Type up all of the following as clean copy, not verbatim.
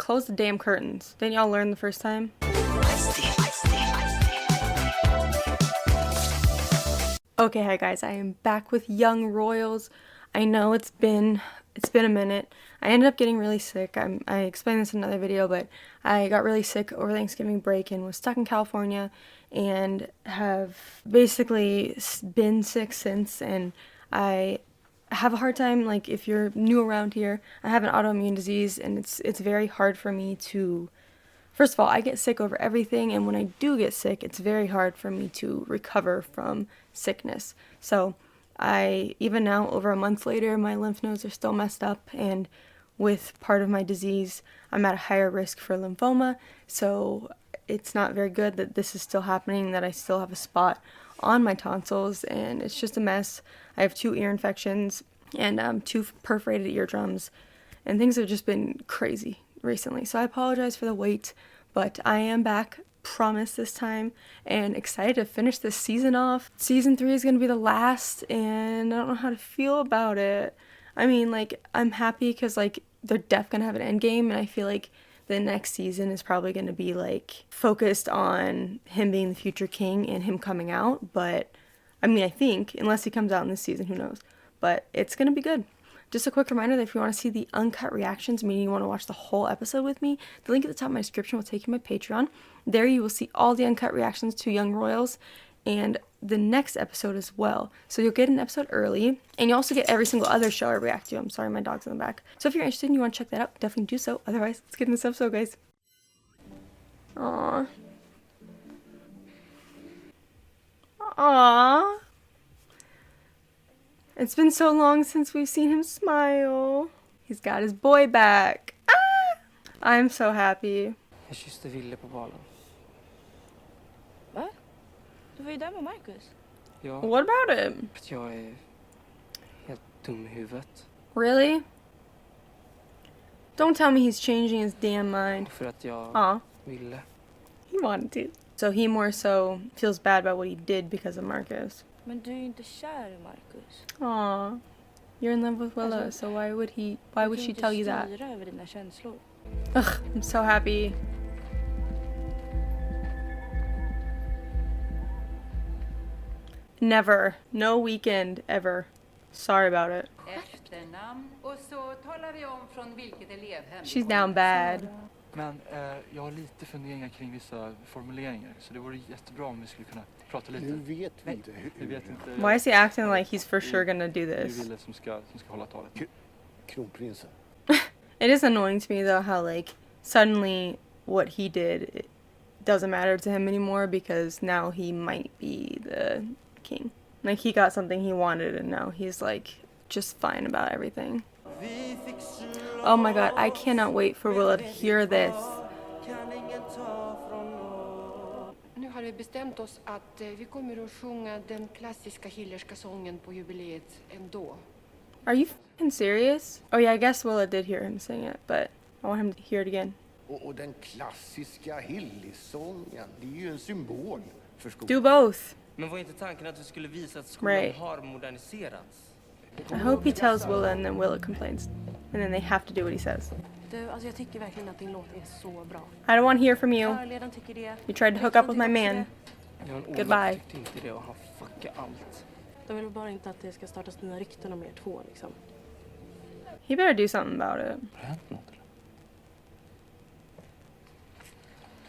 close the damn curtains. Didn't y'all learn the first time? Okay, hi guys, I am back with Young Royals. I know it's been a minute. I ended up getting really sick. I explained this in another video, but I got really sick over Thanksgiving break and was stuck in California and have basically been sick since, and I have a hard time, like, if you're new around here, I have an autoimmune disease, and it's very hard for me to, first of all, I get sick over everything, and when I do get sick, it's very hard for me to recover from sickness. So even now, over a month later, my lymph nodes are still messed up, and with part of my disease, I'm at a higher risk for lymphoma, so it's not very good that this is still happening, that I still have a spot on my tonsils, and it's just a mess. I have 2 ear infections and 2 perforated eardrums, and things have just been crazy recently. So I apologize for the wait, but I am back, promise this time, and excited to finish this season off. Season 3 is going to be the last, and I don't know how to feel about it. I mean, like, I'm happy because, like, they're definitely going to have an end game, and I feel like the next season is probably going to be, like, focused on him being the future king and him coming out. But I mean, I think, unless he comes out in this season, who knows, but it's going to be good. Just a quick reminder that if you want to see the uncut reactions, meaning you want to watch the whole episode with me, the link at the top of my description will take you to my Patreon. There you will see all the uncut reactions to Young Royals and the next episode as well. So you'll get an episode early, and you also get every single other show I react to. I'm sorry, my dog's in the back. So if you're interested and you want to check that out, definitely do so. Otherwise, let's get in this episode, guys. Aww. Aww. It's been so long since we've seen him smile. He's got his boy back. Ah! I'm so happy. Jag kysste Wille på balen. Va? Du var ju där med Marcus. Ja, What about him? för att jag är helt dum i huvudet. Really? Don't tell me he's changing his damn mind. För att jag Aw, ville. he wanted to. So he more so feels bad about what he did because of Marcus. Men du är ju inte kär i Marcus. Aw, you're in love with Willa, Alltså, so why would she tell you that? Du kan inte styra över dina känslor. Ugh, I'm so happy. Never. No weekend ever. Sorry about it. Efternamn och så talar vi om från vilket elevhem. She's down bad. Men jag har lite funderingar kring vissa formuleringar, så det vore jättebra om vi skulle kunna prata lite. Nu vet vi inte Vi vet inte. Why is he acting like he's for sure gonna do Det är this? Wille som ska hålla talet. kronprinsen. It is annoying to me though how like suddenly what he did doesn't matter to him anymore because now he might be the king. Like he got something he wanted and now he's like just fine about everything. Oh my god, I cannot wait for Willa to hear this. Nu har vi bestämt oss att vi kommer att sjunga den klassiska hillerska sången på jubileet ändå. Are you f***ing serious? Oh yeah, I guess Willa did hear him sing it, but I want him to hear it again. Och den klassiska Hillisången, det är ju en symbol för skolan. Do both. Men var inte tanken att du skulle visa att skolan Right. har moderniserats? I hope he tells Willa and then Willa complains. And then they have to do what he says. Du, alltså jag tycker verkligen att din låt är så bra. I don't want to hear from you. Körledaren tycker det. You tried to hook up with my man. Goodbye. Jag tyckte inte det och han fuckade allt. De vill bara inte att det ska startas nya rykten om er två liksom. He better do something about it. Har det hänt något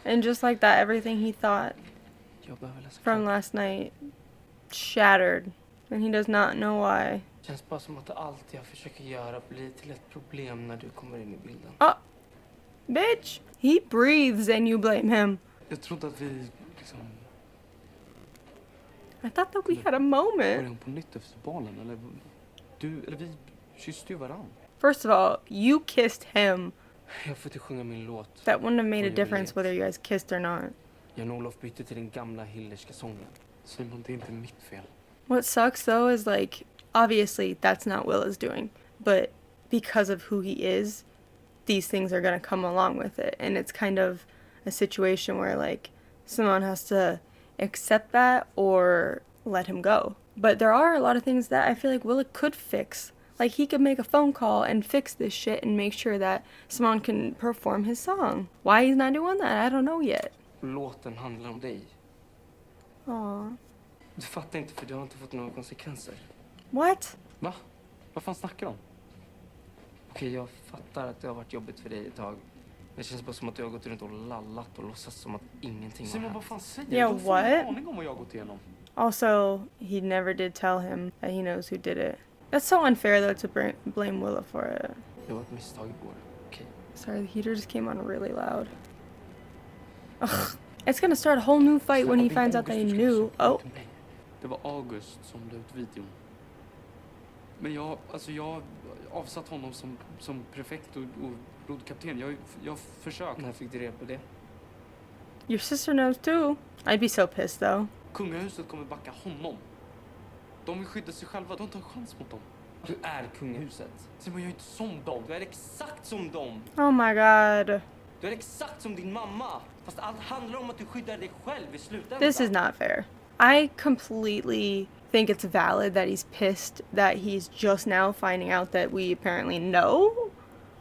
eller? And just like that, everything he thought Jag behöver läsa from klart. last night shattered. And he does not know why. Det känns bara som att allt jag försöker göra blir till ett problem när du kommer in i bilden. Oh, bitch! He breathes and you blame him. Jag trodde att vi liksom I thought that we had a började moment. om på nytt efter balen, eller vi kysste ju varann. First of all, you kissed him. Jag får inte sjunga min låt. That wouldn't have made a difference whether you guys kissed or not. Jan-Olof bytte till den gamla hillerska sången. Simon, det är inte mitt fel. What sucks though is like, obviously that's not Willa's doing, but because of who he is, these things are gonna come along with it, and it's kind of a situation where like someone has to accept that or let him go. But there are a lot of things that I feel like Willa could fix. Like, he could make a phone call and fix this shit and make sure that Simon can perform his song. Why he's not doing that, I don't know yet. Låten handlar om dig. Aw. Du fattar inte för du har inte fått några konsekvenser. What? Va? Vad fan snackar du om? Okej, jag fattar att det har varit jobbigt för dig ett tag. Det känns bara som att du har gått runt och lallat och låtsas som att ingenting har Simon, hänt. vad fan säger Yeah, du? Du har ingen what? aning om vad jag har gått igenom. Also, he never did tell him that he knows who did it. That's so unfair, though, to blame Willa for it. Det var ett misstag igår. Okej. Sorry, the heater just came on really loud. Ugh. It's gonna start a whole new fight when he finds out that he knew. Oh. Det var August som la ut videon. Men jag har avsatt honom som prefekt och blodkapten. Jag har försökt. När fick du reda på det? Your sister knows too. I'd be so pissed, though. Kungahuset kommer backa honom. De vill skydda sig själva. De tar en chans mot dem. Du är kungahuset. Simon, jag är inte som dem. Du är exakt som dem. Oh my god. Du är exakt som din mamma. Fast allt handlar om att du skyddar dig själv i slutändan. This is not fair. I completely think it's valid that he's pissed that he's just now finding out that we apparently know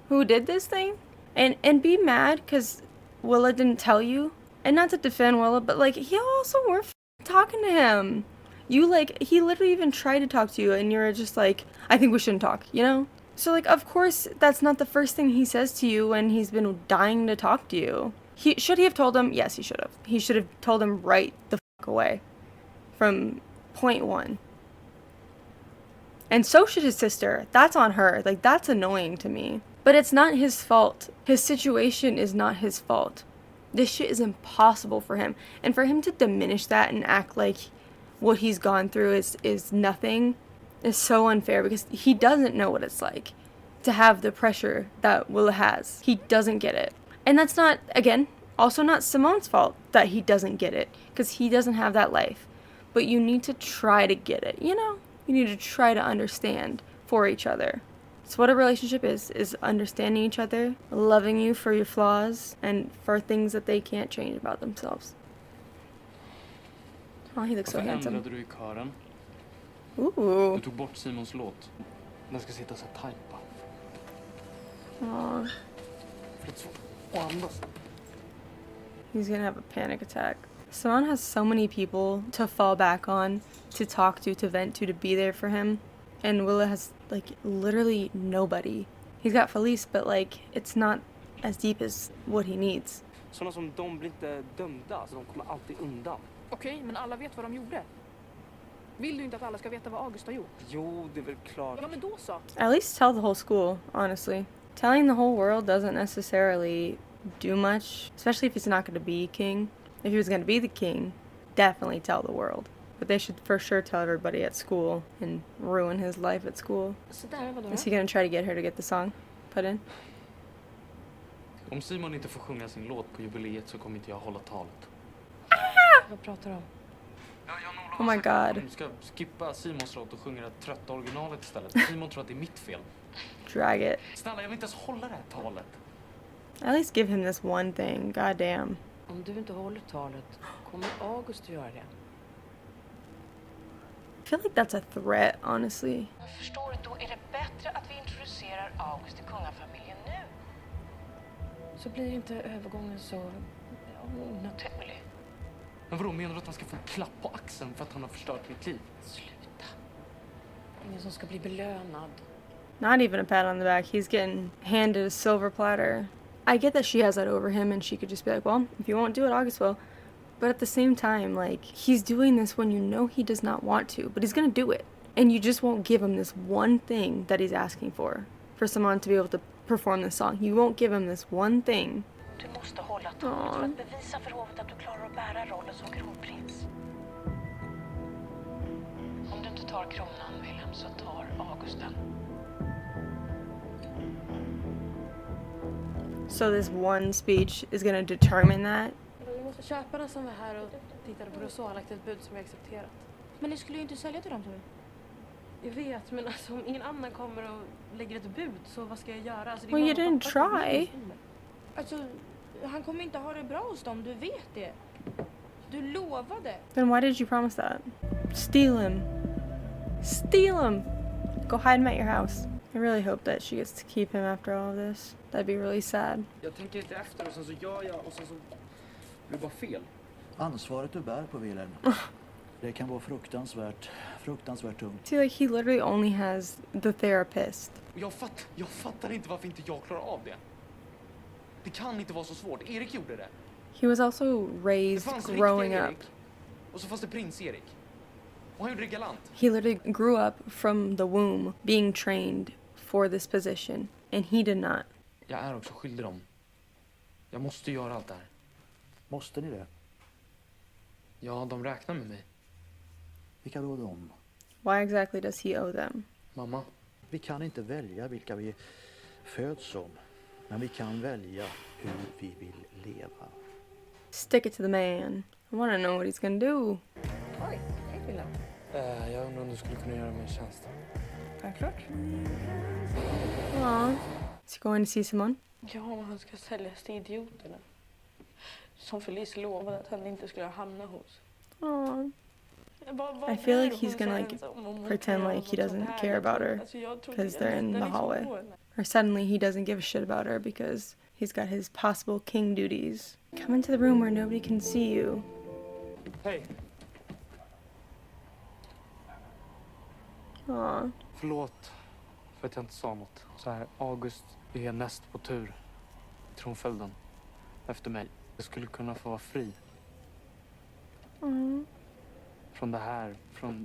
who did this thing. And be mad because Willa didn't tell you. And not to defend Willa, but like, he also were talking to him. You like, he literally even tried to talk to you and you're just like, I think we shouldn't talk, you know? So like, of course, that's not the first thing he says to you when he's been dying to talk to you. Should he have told him? Yes, he should have. He should have told him right the fuck away. From point one. And so should his sister. That's on her. Like, that's annoying to me. But it's not his fault. His situation is not his fault. This shit is impossible for him. And for him to diminish that and act like what he's gone through is nothing is so unfair because he doesn't know what it's like to have the pressure that Willa has. He doesn't get it. And that's not, again, also not Simone's fault that he doesn't get it because he doesn't have that life. But you need to try to get it, you know? You need to try to understand for each other. It's what a relationship is understanding each other, loving you for your flaws, and for things that they can't change about themselves. Oh, he looks so Varför handsome. ändrade du i kören? Ooh. Du tog bort Simons låt. Den ska sitta så här tajt bara. Aw. För det är svårt att andas. He's gonna have a panic attack. Simon has so many people to fall back on, to talk to vent to be there for him. And Willa has, like, literally nobody. He's got Felice, but, like, it's not as deep as what he needs. Sådana som de blir inte dömda, så de kommer alltid undan. Okej, men alla vet vad de gjorde. Vill du inte att alla ska veta vad August har gjort? Jo, det är väl klart. Ja, men då så. At least tell the whole school, honestly. Telling the whole world doesn't necessarily do much, especially if he's not going to be king. If he was going to be the king, definitely tell the world. But they should for sure tell everybody at school and ruin his life at school. Så där, vadå? Is he going to try to get her to get the song put in? Om Simon inte får sjunga sin låt på jubileet så kommer inte jag hålla talet. Vad pratar du om? Oh my god. De ska skippa Simons låt och sjunga det trötta originalet istället. Simon tror att det är mitt fel. Drag it. Snälla, jag vill inte ens hålla det här talet. At least give him this one thing. God damn. Om du inte håller talet, kommer August att göra det? I feel like that's a threat, honestly. Jag förstår, då är det bättre att vi introducerar August till kungafamiljen nu. Så blir inte övergången så onaturlig. Men vadå, menar du att han ska få en klapp på axeln för att han har förstört mitt liv? Sluta. Ingen som ska bli belönad. Not even a pat on the back. He's getting handed a silver platter. I get that she has that over him and she could just be like, well, if you won't do it, August will. But at the same time, like, he's doing this when you know he does not want to, but he's gonna do it. And you just won't give him this one thing that he's asking for someone to be able to perform this song. You won't give him this one thing. Du måste hålla talet för att bevisa för hovet att du klarar att bära rollen som kronprins. Om du inte tar kronan, Wilhelm, så tar August den. So this one speech is gonna determine that. Vi måste köparna som var här och tittade på det så har lagt ett bud som vi accepterat. Men ni skulle ju inte sälja till dem, tror du? Jag vet, men alltså om ingen annan kommer och lägger ett bud så vad ska jag göra? Alltså, det är Well, you mamma och didn't pappa som try. bestämmer. Alltså, han kommer inte ha det bra hos dem, du vet det. Du lovade. Then why did you promise that? Steal him. Steal him. Go hide him at your house. I really hope that she gets to keep him after all of this. That'd be really sad. Jag tänker inte efter och sen så gör jag och sen så blir det bara fel. Ansvaret du bär på Wilhelm. Det kan vara fruktansvärt tungt. See, like, he literally only has the therapist. Jag fattar inte varför inte jag klarar av det. Det kan inte vara så svårt. Erik gjorde det. He was also Det raised fanns growing riktiga up. Erik. Och så fanns det prins Erik. Och han gjorde det galant. He literally grew up from the womb being trained for this position, and he did not. Jag är också skyldig dem. Jag måste göra allt det här. Måste ni det? Ja, de räknar med mig. Vilka då dem? Why exactly does he owe them? Mamma. Vi kan inte välja vilka vi föds som. Men vi kan välja hur vi vill leva. Stick it to the man. I want to know what he's gonna do. Oj, hej Wille. Jag undrar om du skulle kunna göra mig en tjänst. Självklart. Aww. Is he going to see someone? Ja, men han ska säljas till idioterna. Som Felice lovade att han inte skulle hamna hos. Aww. I feel like he's gonna like pretend like he doesn't care about her because they're in the hallway. Or suddenly he doesn't give a shit about her because he's got his possible king duties. Come into the room where nobody can see you. Hej. Aw. Förlåt för att jag inte sa något. Så här, August är näst på tur. Tronföljden. Efter mig. Jag skulle kunna få vara fri. Från det här.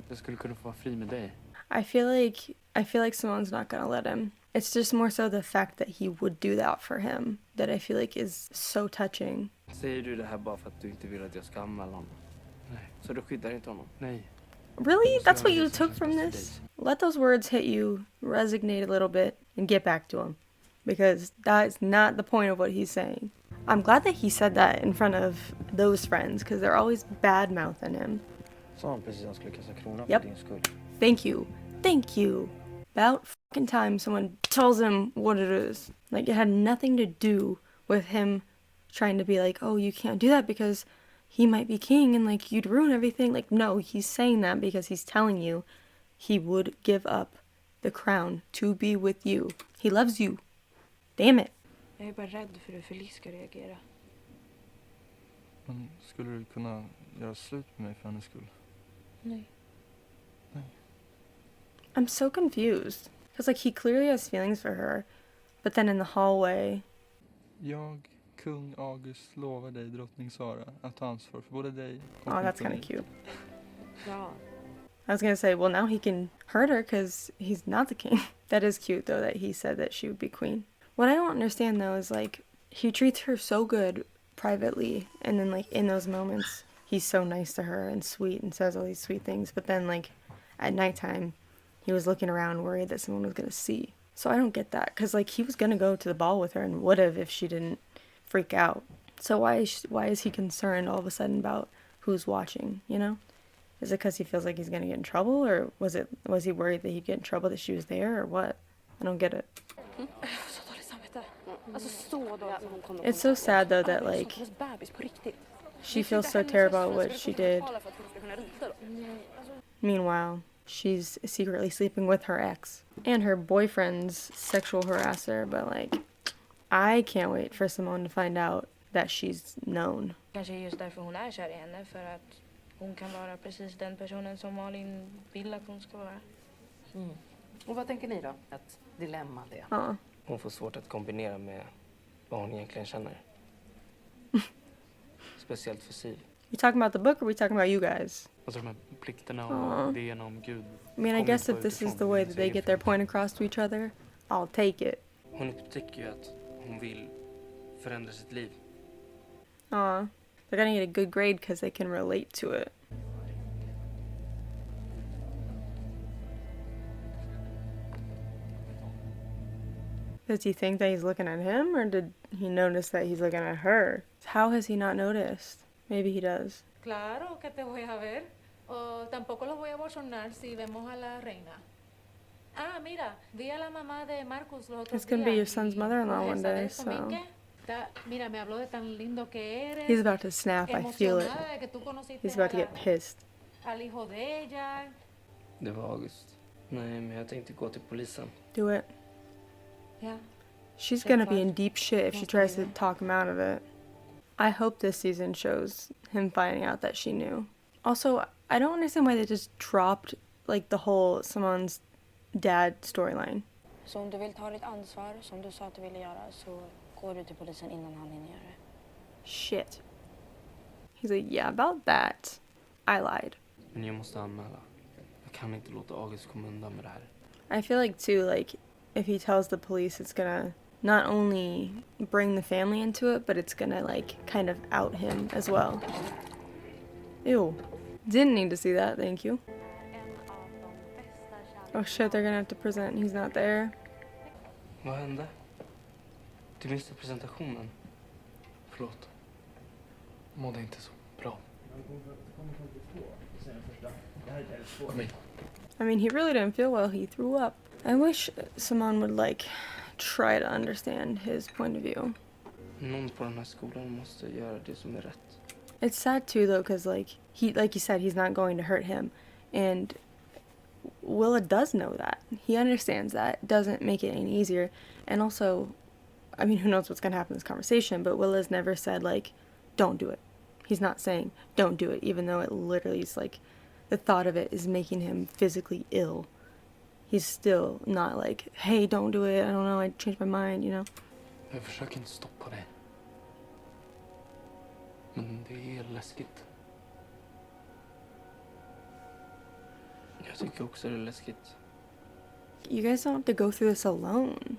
Jag skulle kunna få vara fri med dig. I feel like someone's not gonna let him. It's just more so the fact that he would do that for him that I feel like is so touching. Säger du det här bara för att du inte vill att jag ska anmäla honom? Nej. Så du skyddar inte honom? Nej. Really? That's what you took from this? Let those words hit you, resignate a little bit, and get back to him. Because that's not the point of what he's saying. I'm glad that he said that in front of those friends, because they're always bad-mouthing him. Sa han precis att han skulle kasta kronan Yep. för din skull? Thank you. Thank you. About fucking time someone tells him what it is. Like, it had nothing to do with him trying to be like, oh, you can't do that because he might be king and, like, you'd ruin everything. Like, no, he's saying that because he's telling you he would give up the crown to be with you. He loves you. Damn it. Jag är bara rädd för hur Felice ska reagera. Men skulle du kunna göra slut med mig för hennes skull? Nej. I'm so confused. Because, like, he clearly has feelings for her. But then in the hallway... Jag, kung August, lovar dig, drottning Sara, att ta ansvar för både dig och Oh, min that's kind familj. of cute. Ja. I was gonna say, well, now he can hurt her because he's not the king. That is cute, though, that he said that she would be queen. What I don't understand, though, is, like, he treats her so good privately, and then, like, in those moments, he's so nice to her and sweet and says all these sweet things, but then, like, at nighttime, he was looking around worried that someone was gonna see. So I don't get that, because, like, he was gonna go to the ball with her and would have if she didn't freak out. So why is he concerned all of a sudden about who's watching, you know? Is it because he feels like he's gonna get in trouble, or was he worried that he'd get in trouble that she was there, or what? I don't get it. Så dåligt samvete. Alltså så dåligt. It's so sad though that like she feels so terrible about what she did. Meanwhile, she's secretly sleeping with her ex and her boyfriend's sexual harasser, but like I can't wait for Simone to find out that she's known. Kanske just därför hon är kär i henne, för att hon kan vara precis den personen som Malin vill att hon ska vara. Och vad tänker ni då? Ett dilemma det? Ja. Hon får svårt att kombinera med vad hon egentligen känner. Speciellt för Siv. We talking about the book or we talking about you guys? Alltså de här plikterna Aw. och idéerna om Gud. I mean, I kommer guess inte if this is utifrån the way hennes that they egen get their framtid. point across to each other, I'll take it. Hon upptäcker ju att hon vill förändra sitt liv. Aw. They're gonna get a good grade because they can relate to it. Does he think that he's looking at him, or did he notice that he's looking at her? How has he not noticed? Maybe he does. Claro que te voy a ver. O tampoco los voy a bochornar si vemos a la reina. Ah, mira, vi a la mamá de Marcus los otros It's gonna be días your son's y, mother-in-law pues, one esa day, vez so también que mira, me habló de tan lindo que eres. he's about to snap. I feel it. Emocionada de que tú conociste He's about to a get pissed. al hijo de ella. Det var August. Nej, men jag tänkte gå till polisen. Do it. Ja. She's gonna be in deep shit if she tries to talk him out of it. I hope this season shows him finding out that she knew. Also, I don't understand why they just dropped like the whole Simon's dad storyline. Så om du vill ta ditt ansvar, som du sa att du ville göra, så går du till polisen innan han hinner göra det. Shit. He's like, yeah, about that. I lied. Men jag måste anmäla. Jag kan inte låta August komma undan med det här. I feel like too, like, if he tells the police, it's gonna not only bring the family into it, but it's gonna like kind of out him as well. Ew. Didn't need to see that, thank you. Oh shit, they're gonna have to present, he's not there. Vad hände? Du missade presentationen. Förlåt. Mådde inte så bra. Kom in. I mean, he really didn't feel well, he threw up. I wish Simon would like try to understand his point of view. Någon på den här skolan måste göra det som är rätt. It's sad too though, because like you said, he's not going to hurt him, and Willa does know that. He understands that. It doesn't make it any easier. And also, I mean, who knows what's gonna happen in this conversation, but Willa's never said like, don't do it. He's not saying don't do it, even though it literally is like, the thought of it is making him physically ill. He's still not like, hey, don't do it, I don't know, I changed my mind, you know? Jag försöker inte stoppa det. Men det är läskigt. Jag tycker också det är läskigt. You guys don't have to go through this alone.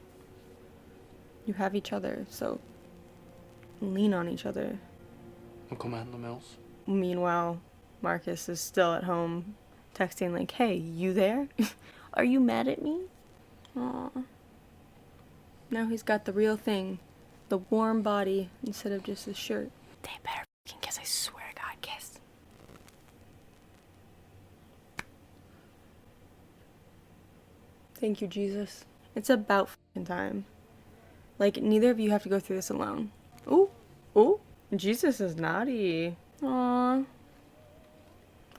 You have each other, so lean on each other. Vad kommer hända med oss? Meanwhile, Marcus is still at home texting like, hey, you there? Are you mad at me? Aw. Now he's got the real thing. The warm body instead of just his shirt. They better fucking kiss, I swear to God, kiss. Thank you, Jesus. It's about fucking time. Like, neither of you have to go through this alone. Ooh, ooh, Jesus is naughty. Aw.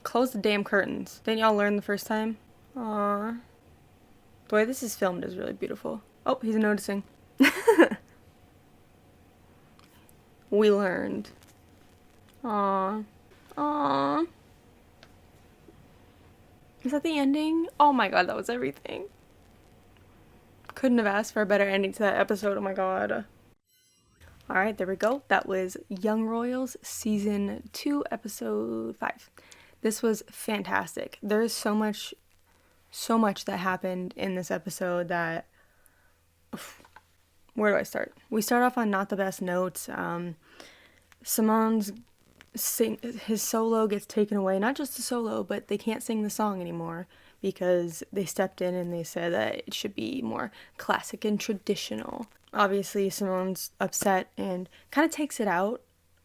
Close the damn curtains. Didn't y'all learn the first time? Aw. The way this is filmed is really beautiful. Oh, he's noticing. We learned. Aw. Aw. Is that the ending? Oh my god, that was everything. Couldn't have asked for a better ending to that episode, oh my god. Alright, there we go. That was Young Royals Season 2, Episode 5. This was fantastic. There is so much that happened in this episode that... Where do I start? We start off on not the best notes. Simon's his solo gets taken away. Not just the solo, but they can't sing the song anymore because they stepped in and they said that it should be more classic and traditional. Obviously, Simon's upset and kind of takes it out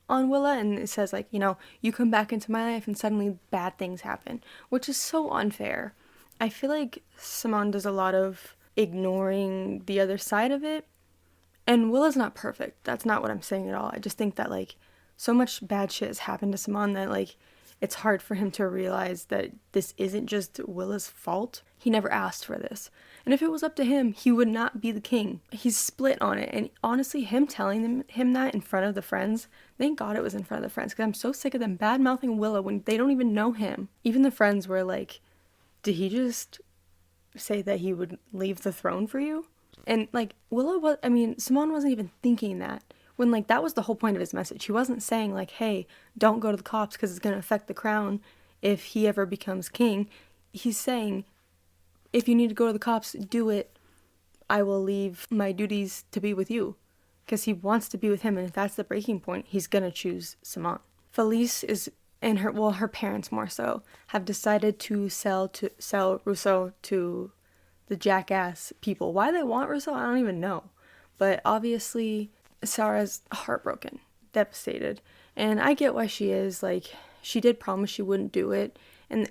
on Willa and it says like, you know, you come back into my life and suddenly bad things happen, which is so unfair. I feel like Simon does a lot of ignoring the other side of it. And Willa's not perfect. That's not what I'm saying at all. I just think that, like, so much bad shit has happened to Simon that, like, it's hard for him to realize that this isn't just Willa's fault. He never asked for this. And if it was up to him, he would not be the king. He's split on it. And honestly, him telling him that in front of the friends, thank God it was in front of the friends, because I'm so sick of them bad-mouthing Willa when they don't even know him. Even the friends were like, did he just say that he would leave the throne for you? And, like, Simon wasn't even thinking that. When, like, that was the whole point of his message. He wasn't saying, like, hey, don't go to the cops because it's going to affect the crown if he ever becomes king. He's saying, if you need to go to the cops, do it. I will leave my duties to be with you. Because he wants to be with him, and if that's the breaking point, he's going to choose Simon. Felice is, and her parents more so, have decided to sell Rousseau to the jackass people. Why they want Rousseau, I don't even know. But obviously, Sarah's heartbroken, devastated. And I get why she is. Like, she did promise she wouldn't do it. And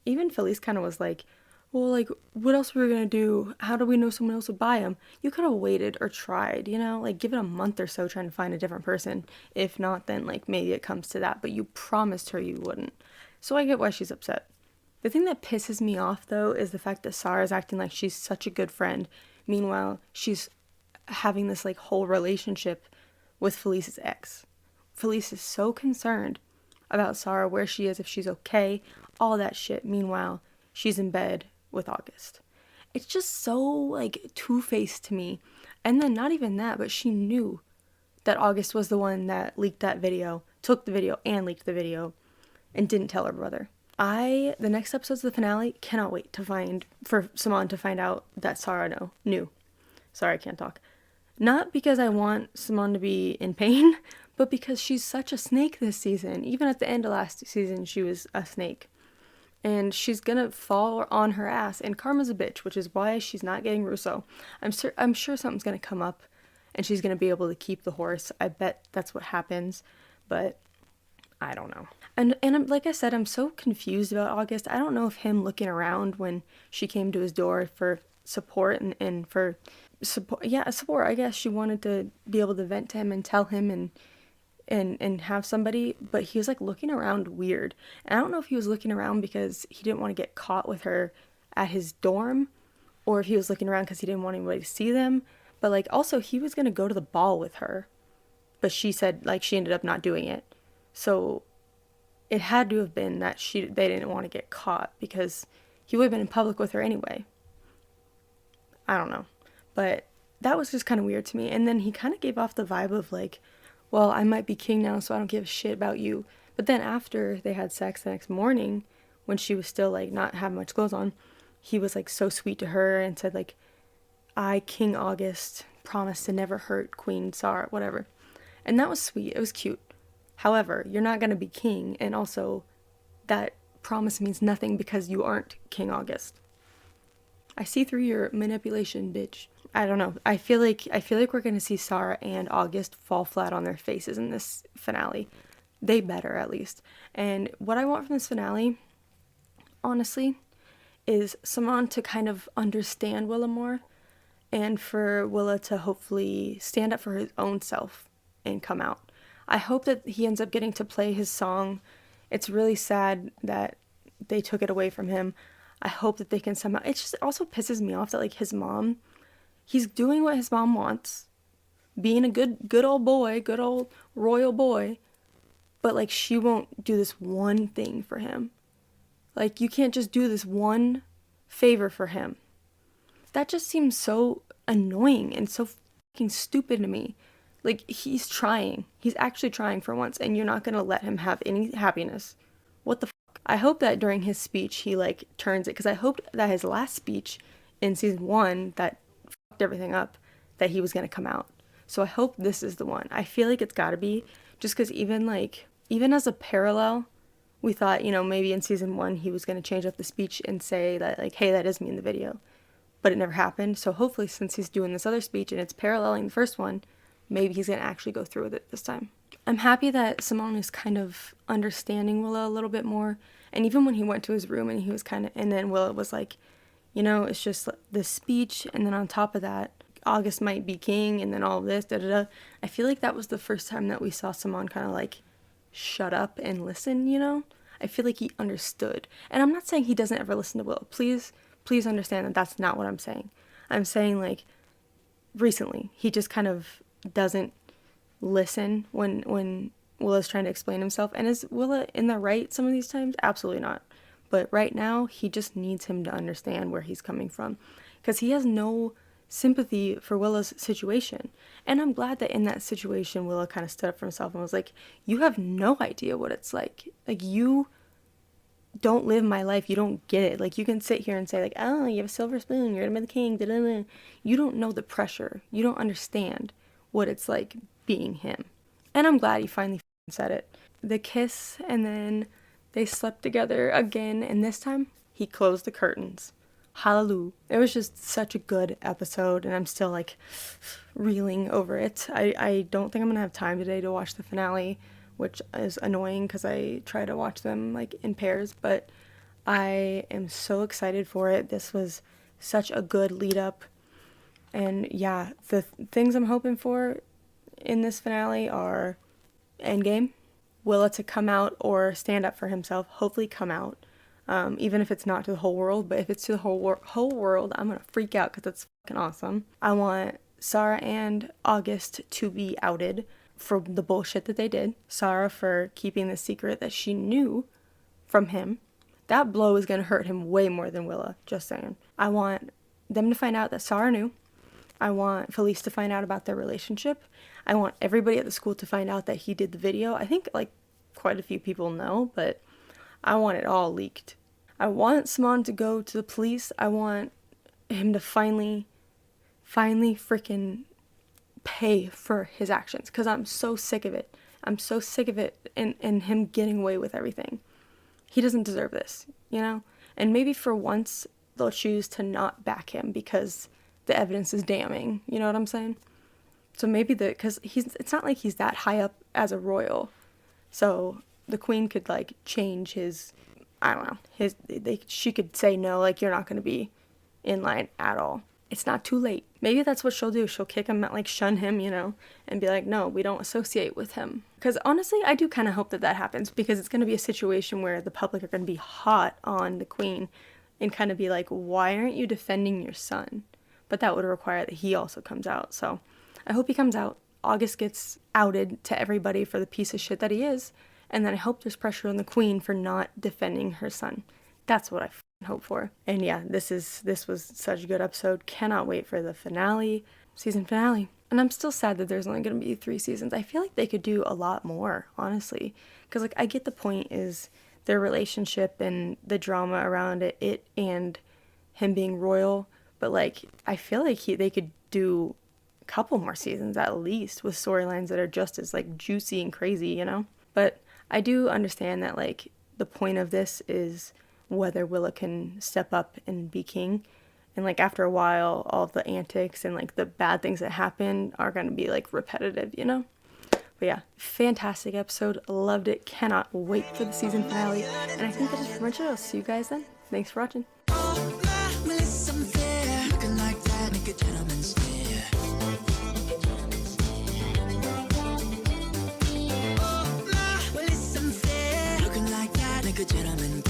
even Felice kind of was like, well, like, what else were we going to do? How do we know someone else would buy him? You could have waited or tried, you know? Like, give it a month or so trying to find a different person. If not, then, like, maybe it comes to that. But you promised her you wouldn't. So I get why she's upset. The thing that pisses me off, though, is the fact that Sarah's acting like she's such a good friend. Meanwhile, she's having this, like, whole relationship with Felice's ex. Felice is so concerned about Sarah, where she is, if she's okay, all that shit. Meanwhile, she's in bed with August. It's just so, like, two-faced to me. And then not even that, but she knew that August was the one that leaked that video, took the video and leaked the video, and didn't tell her brother. The next episodes of the finale, cannot wait for Simone to find out that Sarah knew. Sorry, I can't talk. Not because I want Simone to be in pain, but because she's such a snake this season. Even at the end of last season, she was a snake. And she's gonna fall on her ass, and karma's a bitch, which is why she's not getting Russo. I'm sure something's gonna come up, and she's gonna be able to keep the horse. I bet that's what happens, but I don't know. And I'm, like I said, I'm so confused about August. I don't know if him looking around when she came to his door for support and for support, support. I guess she wanted to be able to vent to him and tell him and have somebody, but he was like looking around weird. And I don't know if he was looking around because he didn't want to get caught with her at his dorm, or if he was looking around because he didn't want anybody to see them. But like also he was gonna go to the ball with her, but she said like she ended up not doing it. So it had to have been that they didn't want to get caught, because he would have been in public with her anyway. I don't know. But that was just kind of weird to me. And then he kind of gave off the vibe of like, well, I might be king now, so I don't give a shit about you. But then after they had sex the next morning, when she was still like not having much clothes on, he was like so sweet to her and said like, I, King August, promise to never hurt Queen Sarah, whatever. And that was sweet. It was cute. However, you're not going to be king, and also that promise means nothing because you aren't King August. I see through your manipulation, bitch. I don't know. I feel like we're going to see Sarah and August fall flat on their faces in this finale. They better, at least. And what I want from this finale, honestly, is Simone to kind of understand Willa more, and for Willa to hopefully stand up for his own self and come out. I hope that he ends up getting to play his song. It's really sad that they took it away from him. I hope that they can somehow... It just also pisses me off that, like, his mom... He's doing what his mom wants. Being a good old boy, good old royal boy. But, like, she won't do this one thing for him. Like, you can't just do this one favor for him. That just seems so annoying and so fucking stupid to me. Like, he's trying. He's actually trying for once, and you're not gonna let him have any happiness. What the fuck? I hope that during his speech he, like, turns it, because I hoped that his last speech in season 1 that fucked everything up, that he was gonna come out. So I hope this is the one. I feel like it's gotta be, just because even as a parallel, we thought, you know, maybe in season 1 he was gonna change up the speech and say that, like, hey, that is me in the video. But it never happened, so hopefully since he's doing this other speech and it's paralleling the first one, maybe he's going to actually go through with it this time. I'm happy that Simone is kind of understanding Willa a little bit more. And even when he went to his room and he was and then Willa was like, you know, it's just the speech, and then on top of that, August might be king, and then all of this, da-da-da. I feel like that was the first time that we saw Simone kind of like shut up and listen, you know? I feel like he understood. And I'm not saying he doesn't ever listen to Willa. Please understand that that's not what I'm saying. I'm saying, like, recently, he just kind of doesn't listen when Willa's trying to explain himself. And is Willa in the right some of these times? Absolutely not. But right now, he just needs him to understand where he's coming from, because he has no sympathy for Willa's situation. And I'm glad that in that situation, Willa kind of stood up for himself and was like, you have no idea what it's like. Like, you don't live my life. You don't get it. Like, you can sit here and say, like, oh, you have a silver spoon, you're gonna be the king, da-da-da. You don't know the pressure. You don't understand what it's like being him. And I'm glad he finally said it. The kiss, and then they slept together again, and this time he closed the curtains. Hallelujah. It was just such a good episode, and I'm still like reeling over it. I don't think I'm gonna have time today to watch the finale, which is annoying because I try to watch them like in pairs, but I am so excited for it. This was such a good lead up. And yeah, the things I'm hoping for in this finale are Endgame, Willa to come out or stand up for himself, hopefully come out. even if it's not to the whole world, but if it's to the whole world, I'm gonna freak out because it's fucking awesome. I want Sarah and August to be outed for the bullshit that they did. Sarah for keeping the secret that she knew from him. That blow is gonna hurt him way more than Willa, just saying. I want them to find out that Sarah knew. I want Felice to find out about their relationship. I want everybody at the school to find out that he did the video. I think like quite a few people know, but I want it all leaked. I want Simon to go to the police. I want him to finally freaking pay for his actions, because I'm so sick of it. I'm so sick of it and him getting away with everything. He doesn't deserve this, you know? And maybe for once they'll choose to not back him because the evidence is damning, you know what I'm saying? So maybe because it's not like he's that high up as a royal, so the queen could like change his, I don't know, she could say no, like you're not going to be in line at all. It's not too late. Maybe that's what she'll do. She'll kick him out, like shun him, you know, and be like, no, we don't associate with him. Because honestly, I do kind of hope that happens, because it's going to be a situation where the public are going to be hot on the queen and kind of be like, why aren't you defending your son? But that would require that he also comes out. So I hope he comes out. August gets outed to everybody for the piece of shit that he is. And then I hope there's pressure on the queen for not defending her son. That's what I hope for. And yeah, this was such a good episode. Cannot wait for the finale, season finale. And I'm still sad that there's only going to be 3 seasons. I feel like they could do a lot more, honestly. Because like I get the point is their relationship and the drama around it and him being royal. But like I feel like they could do a couple more seasons at least with storylines that are just as like juicy and crazy, you know? But I do understand that like the point of this is whether Willa can step up and be king. And like after a while, all of the antics and like the bad things that happen are going to be like repetitive, you know? But yeah, fantastic episode. Loved it. Cannot wait for the season finale. And I think that is pretty much it. I'll see you guys then. Thanks for watching. Gentleman